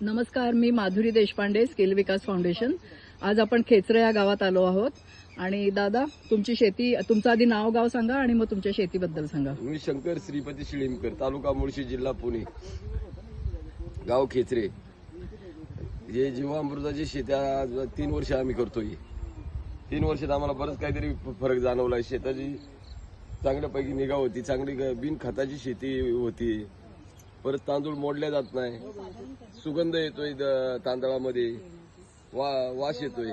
नमस्कार, मी माधुरी देशपांडे, स्किल विकास फाउंडेशन. आज आपण खेचरे या गावात आलो आहोत. आणि दादा, तुमची शेती, तुमचं आधी नाव गाव सांगा आणि मग तुमच्या शेतीबद्दल सांगा. मी शंकर श्रीपती शिळीमकर, तालुका मुळशी, जिल्हा पुणे, गाव खेचरे. हे जीवामृताची शेती आज 3 वर्ष आम्ही करतोय. 3 वर्षात आम्हाला बरंच काहीतरी फरक जाणवला. शेताची चांगल्यापैकी निगा होती, चांगली बिन खताची शेती होती. परत तांदूळ मोडल्या जात नाही, सुगंध येतोय तांदळामध्ये, वास येतोय.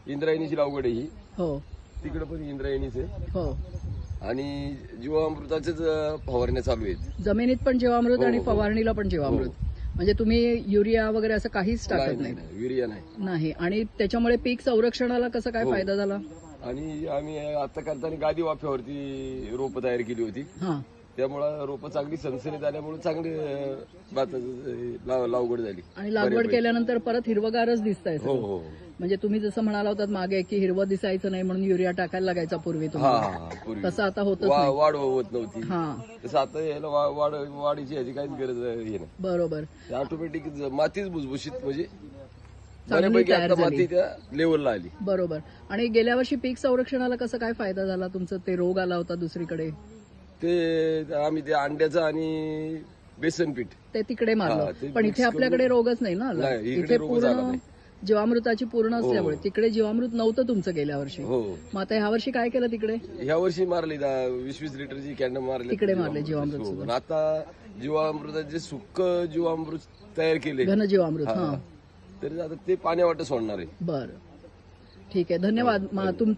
इंद्रायणीची लागवड आहे ही. हो, तिकडे पण इंद्रायणीच आहे. हो. आणि जीवामृताचेच फवारण्या चालू आहेत. जमिनीत पण जीवामृत आणि हो. फवारणीला पण जीवामृत. म्हणजे तुम्ही युरिया वगैरे असं काहीच टाकत नाही? युरिया नाही. नाही. आणि त्याच्यामुळे पीक संरक्षणाला कसा काय हो. फायदा झाला? आणि आम्ही आता करताना गादी वाफ्यावरती रोपं तयार केली होती. हा, त्यामुळे रोपं चांगली सनसनीत आल्यामुळे चांगली लागवड झाली. आणि लागवड केल्यानंतर परत हिरवगारच दिसतंय हो सगळं. हो. म्हणजे तुम्ही जसं म्हणाला होतात मागे की हिरवं दिसायचं नाही म्हणून युरिया टाकायला लागायचा पूर्वी तुम्हाला, हा, पूर्वी तसं आता होतच नाही. वाढ होत नव्हती. हा, तसं आता याला वाढीची ह्याची काहीच गरज हे नाही. बरोबर. ऑटोमॅटिक मातीच भुसभुशीत, म्हणजे चांगली बऱ्यापैकी तयार आता झाली. माती त्या लेवलला आली. बरोबर. आणि गेल्या वर्षी पीक संरक्षणाला कसा काय फायदा झाला तुमचं? ते रोग आला होता दुसरीकडे, ते आम्ही ते अंड्याचं आणि बेसन पीठ ते तिकडे हा, मारलं. ते पण इथे mix आपल्याकडे करून- रोगच नाही ना आला. नाही, इकडे इथे रोगच आला पूर्ण नाही. जीवामृताची पूर्ण असल्यामुळे. हो. तिकडे जीवामृत नव्हतं तुमचं गेल्या वर्षी. हो. मग आता ह्या वर्षी काय केलं तिकडे? ह्या वर्षी मारली 20-20 लिटरची कॅन्ड मारली. तिकडे मारले जीवामृत हो. सुद्धा. पण आता जीवामृताचे सुक्क जीवामृत तयार केले. घन जीवामृत. हा. हा, तरी आता ते पाण्यावाटं सोडणार आहे. बरं, ठीक आहे. धन्यवाद.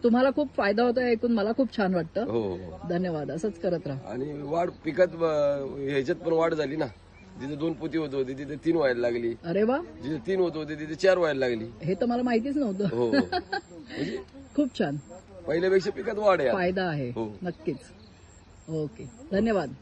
तुम्हाला खूप फायदा होतोय ऐकून मला खूप छान वाटतं. हो हो. धन्यवाद. असंच करत राहा. आणि वाढ पिकात ह्याच्यात पण वाढ झाली ना. जिथे 2 पोती होत होती तिथे 3 व्हायला लागली. अरे वा, जिथे 3 होत होते तिथे 4 व्हायला लागली. हे तर मला माहितीच नव्हतं. हो. म्हणजे खूप छान पहिल्यापेक्षा पिकात वाढ आहे. फायदा आहे. हो. नक्कीच. ओके, धन्यवाद.